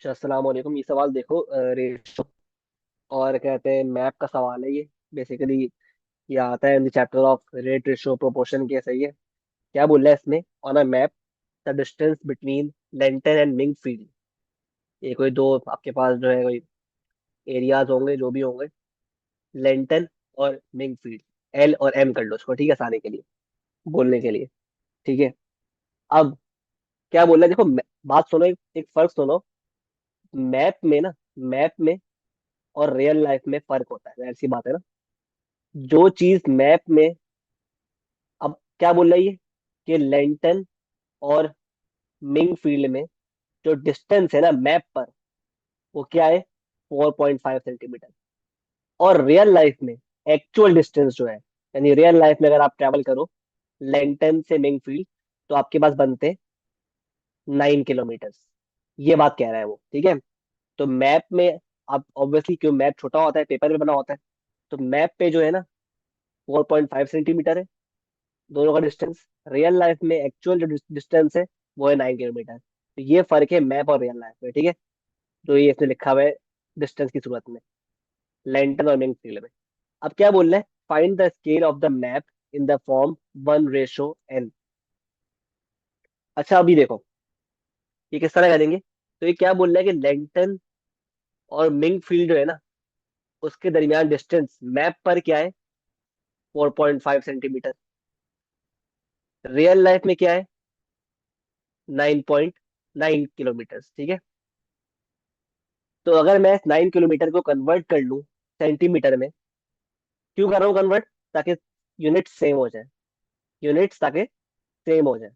अच्छा, अस्सलाम वालेकुम। ये सवाल देखो, रेशो और कहते हैं मैप का सवाल है ये। बेसिकली ये आता है इन the chapter of rate ratio proportion के। सही है। क्या बोल रहा है इसमें? On a map the distance between Lenten and Ming field. ये कोई दो आपके पास जो है कोई एरियाज होंगे, जो भी होंगे, लेंटन और मिंग फील्ड। एल और एम कर लो उसको, ठीक है, आसानी के लिए, बोलने के लिए। ठीक है। अब क्या बोल रहा है देखो, बात सुनो, एक फर्क सुनो। मैप में ना, मैप में और रियल लाइफ में फर्क होता है, ऐसी बात है ना। जो चीज मैप में, अब क्या बोल रही है कि लेंटन और मिंग फील्ड में जो डिस्टेंस है ना मैप पर, वो क्या है? 4.5 सेंटीमीटर। और रियल लाइफ में एक्चुअल डिस्टेंस जो है, यानी रियल लाइफ में अगर आप ट्रैवल करो लेंटन से मिंग फील्ड, तो आपके पास बनते 9 किलोमीटर। ये बात कह रहा है वो, ठीक है। तो मैप में, अब ऑब्वियसली क्यों, मैप छोटा होता है, पेपर में बना होता है, तो मैप पे जो है ना 4.5 सेंटीमीटर है दोनों का डिस्टेंस। रियल लाइफ में एक्चुअल जो डिस्टेंस है वो है 9 किलोमीटर। तो ये फर्क है मैप और रियल लाइफ में, ठीक है। तो ये इसमें लिखा हुआ है डिस्टेंस की सूरत में, लेंटन और मिंग फील्ड में। अब क्या बोल रहे हैं? Find the scale of the map in the form 1:n। अच्छा, अभी देखो ये किस तरह करेंगे। तो ये क्या बोल रहा है कि लेंटन और मिंग फील्ड जो है ना, उसके दरमियान डिस्टेंस मैप पर क्या है? 4.5 सेंटीमीटर। रियल लाइफ में क्या है? 9.9 किलोमीटर, ठीक है। तो अगर मैं 9 किलोमीटर को कन्वर्ट कर लूं सेंटीमीटर में, क्यों कर रहा हूँ कन्वर्ट? ताकि यूनिट सेम हो जाए, यूनिट्स ताकि सेम हो जाए।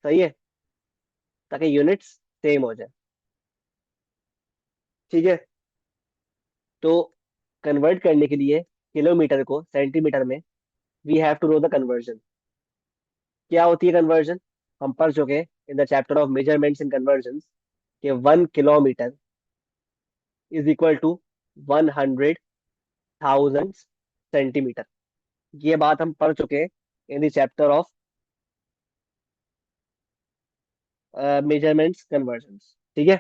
सही है, ताकि यूनिट्स सेम हो जाए, ठीक है। तो कन्वर्ट करने के लिए किलोमीटर को सेंटीमीटर में, we have to know the conversion. क्या होती है कन्वर्जन? हम पढ़ चुके हैं in the chapter of measurements in conversion कि 1 kilometre is equal to 100,000 centimetre. ये बात हम पढ़ चुके हैं in the chapter of measurements conversion, ठीक है।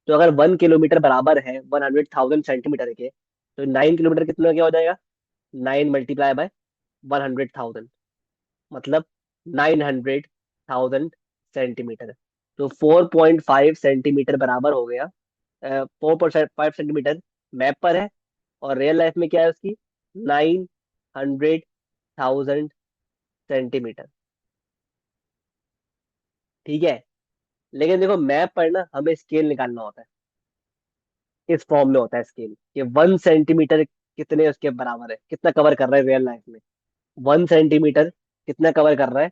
तो अगर 1 किलोमीटर बराबर है 100,000 सेंटीमीटर के, तो 9 किलोमीटर कितना क्या हो जाएगा? 9 × 100,000, मतलब 900,000 सेंटीमीटर। तो 4.5 सेंटीमीटर बराबर हो गया, 4.5 सेंटीमीटर मैप पर है, और रियल लाइफ में क्या है उसकी? 900,000 सेंटीमीटर, ठीक है। लेकिन देखो मैप पर ना हमें स्केल निकालना होता है, इस फॉर्म में होता है स्केल कि 1 सेंटीमीटर कितने उसके बराबर है, कितना कवर कर रहा है रियल लाइफ में। 1 सेंटीमीटर कितना कवर कर रहा है?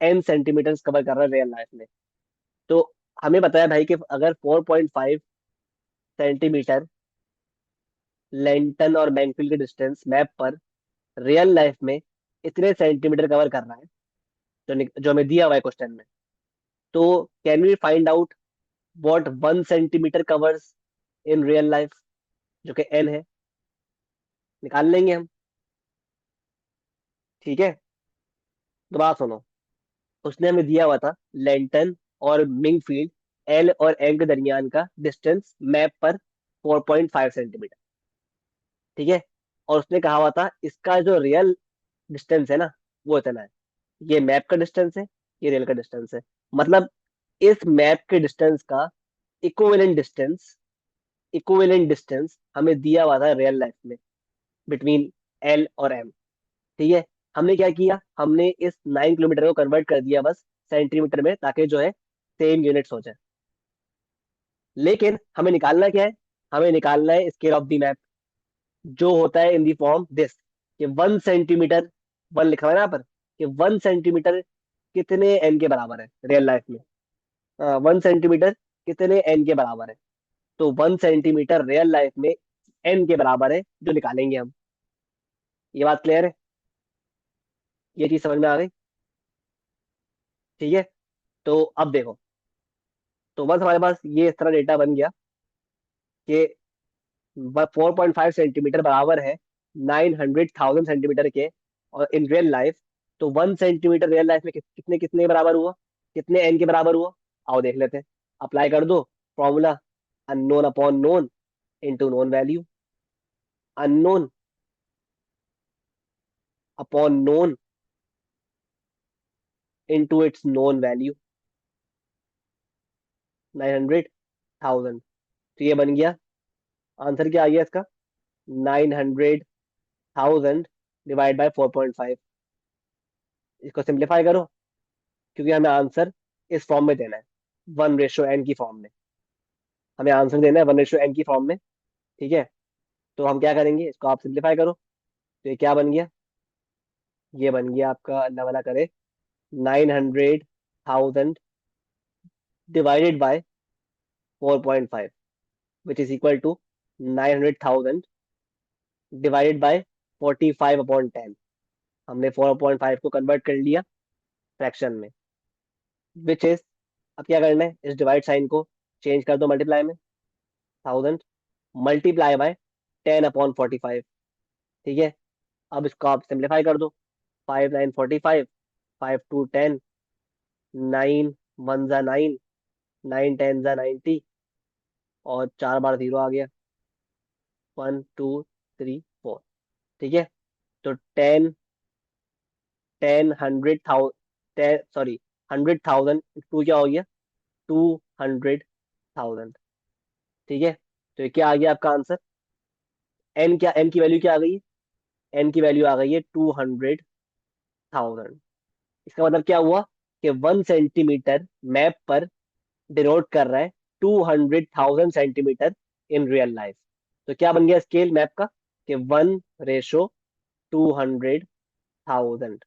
n सेंटीमीटर कवर कर रहा है रियल लाइफ में। तो हमें बताया भाई कि अगर 4.5 सेंटीमीटर लेंटन और बैंकफिल के डिस्टेंस मैप पर रियल लाइफ में इतने सेंटीमीटर कवर कर रहा है, जो हमें दिया हुआ है क्वेश्चन में, तो can we find out what 1 centimetre covers in real life, जो कि n है। निकाल लेंगे हम, ठीक है। तो बात सुनो, उसने हमें दिया हुआ था लेंटन और मिंग फील्ड, एल और एम के दरमियान का डिस्टेंस मैप पर 4.5 सेंटीमीटर, ठीक है। और उसने कहा हुआ था इसका जो रियल डिस्टेंस है ना, वो इतना है। ये मैप का डिस्टेंस है, ये रियल का डिस्टेंस है। मतलब इस मैप के डिस्टेंस का इक्विवेलेंट डिस्टेंस, इक्विवेलेंट डिस्टेंस हमें दिया हुआ था रियल लाइफ में, बिटवीन एल और एम, ठीक है। हमने क्या किया, हमने इस 9 किलोमीटर को कन्वर्ट कर दिया बस सेंटीमीटर में, ताकि जो है सेम यूनिट्स हो जाए। लेकिन हमें निकालना क्या है? हमें निकालना है स्केल ऑफ द मैप, जो होता है इन दी फॉर्म दिस, कि 1 सेंटीमीटर, 1 लिखा हुआ है ना यहाँ पर, कि 1 सेंटीमीटर कितने एन के बराबर है रियल लाइफ में। 1 सेंटीमीटर कितने एन के बराबर है? तो 1 सेंटीमीटर रियल लाइफ में एन के बराबर है, जो निकालेंगे हम। ये बात क्लियर है? ये चीज समझ में आ गई, ठीक है। तो अब देखो, तो बस हमारे पास ये इस तरह डेटा बन गया कि 4.5 सेंटीमीटर बराबर है 900,000 सेंटीमीटर के, और इन रियल लाइफ, तो 1 सेंटीमीटर रियल लाइफ में कितने कितने बराबर हुआ, कितने एन के बराबर हुआ? आओ देख लेते हैं। अप्लाई कर दो formula, unknown upon known into known value, unknown upon known into its known value, 900,000। तो ये बन गया आंसर। क्या आ गया इसका? 900,000 डिवाइड बाय 4.5। इसको सिंप्लीफाई करो, क्योंकि हमें आंसर इस फॉर्म में देना है, 1:n की फॉर्म में। हमें आंसर देना है 1:n की फॉर्म में। ठीक है, तो हम क्या करेंगे, इसको आप सिंप्लीफाई करो। तो ये क्या बन गया? ये बन गया आपका, अल्लाह वाला करे, 900,000 divided by 4.5, which is equal to 900,000 divided by 45/10। हमने 4.5 को कन्वर्ट कर लिया फ्रैक्शन में, विच इज, अब क्या करना है, इस डिवाइड साइन को चेंज कर दो मल्टीप्लाई में, 1000 मल्टीप्लाई बाय 10/45। ठीक है, अब इसको आप सिंप्लीफाई कर दो। 5 9 45, 5 2 10, 9 1 9, 9 10 90, और 4 बार 0 आ गया, 1 2 3 4। ठीक है, तो 10 10 100,000, 10 सॉरी 100,000 टू क्या हो गया, 200,000। ठीक है, तो ये क्या आ गया आपका आंसर? एन क्या, एन की वैल्यू क्या आ गई है? एन की वैल्यू आ गई है 200,000। इसका मतलब क्या हुआ कि 1 सेंटीमीटर मैप पर डिनोट कर रहा है 200,000 सेंटीमीटर इन रियल लाइफ। तो क्या बन गया स्केल मैप का, कि 1:200,000।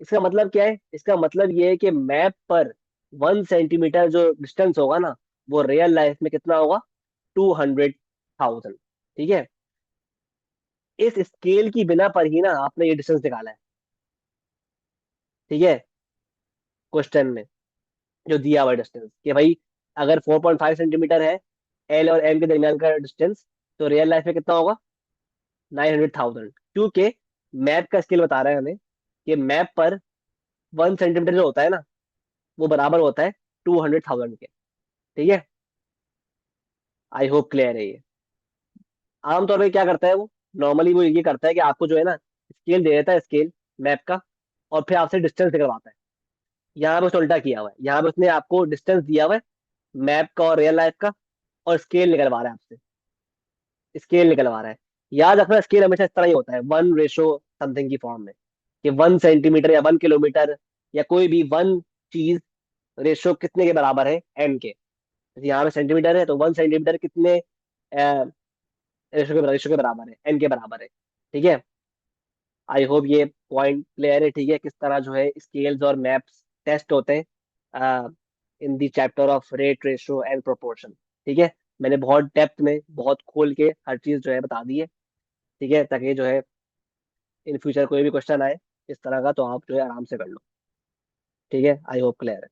इसका मतलब क्या है? इसका मतलब ये है कि मैप पर 1 सेंटीमीटर जो डिस्टेंस होगा ना, वो रियल लाइफ में कितना होगा? 200,000। ठीक है, इस स्केल की बिना पर ही ना आपने ये डिस्टेंस निकाला है। ठीक है, क्वेश्चन में जो दिया हुआ डिस्टेंस, कि भाई अगर 4.5 सेंटीमीटर है एल और एम के दरमियान का डिस्टेंस, तो रियल लाइफ में कितना होगा? 900,000। क्योंकि मैप का स्केल बता रहा है हमें कि मैप पर 1 सेंटीमीटर जो होता है ना, वो बराबर होता है 200,000 के। ठीक है, आई होप क्लियर है ये। आमतौर पर क्या करता है वो, नॉर्मली वो ये करता है कि आपको जो है ना स्केल दे देता है, स्केल मैप का, और फिर आपसे डिस्टेंस निकलवाता है। यहाँ पे उसने उल्टा किया हुआ है, यहाँ पे उसने आपको डिस्टेंस दिया हुआ है मैप का और रियल लाइफ का, और स्केल निकलवा रहा है आपसे, स्केल निकलवा रहा है। याद रखना, स्केल हमेशा इस तरह ही होता है, 1:समथिंग की फॉर्म में, कि 1 सेंटीमीटर या 1 किलोमीटर या कोई भी वन चीज रेशो कितने के बराबर है, एन के। जैसे यहाँ पे सेंटीमीटर है, तो 1 सेंटीमीटर कितने रेशो के बराबर है, एन के बराबर है। ठीक है, आई होप ये पॉइंट क्लियर है। ठीक है, किस तरह जो है स्केल्स और मैप्स टेस्ट होते हैं in the chapter of rate ratio and proportion. ठीक है, मैंने बहुत डेप्थ में, बहुत खोल के हर चीज जो है बता दी है। ठीक है, ताकि जो है इन फ्यूचर कोई भी क्वेश्चन आए इस तरह का, तो आप जो है आराम से कर लो। ठीक है, आई होप क्लियर है।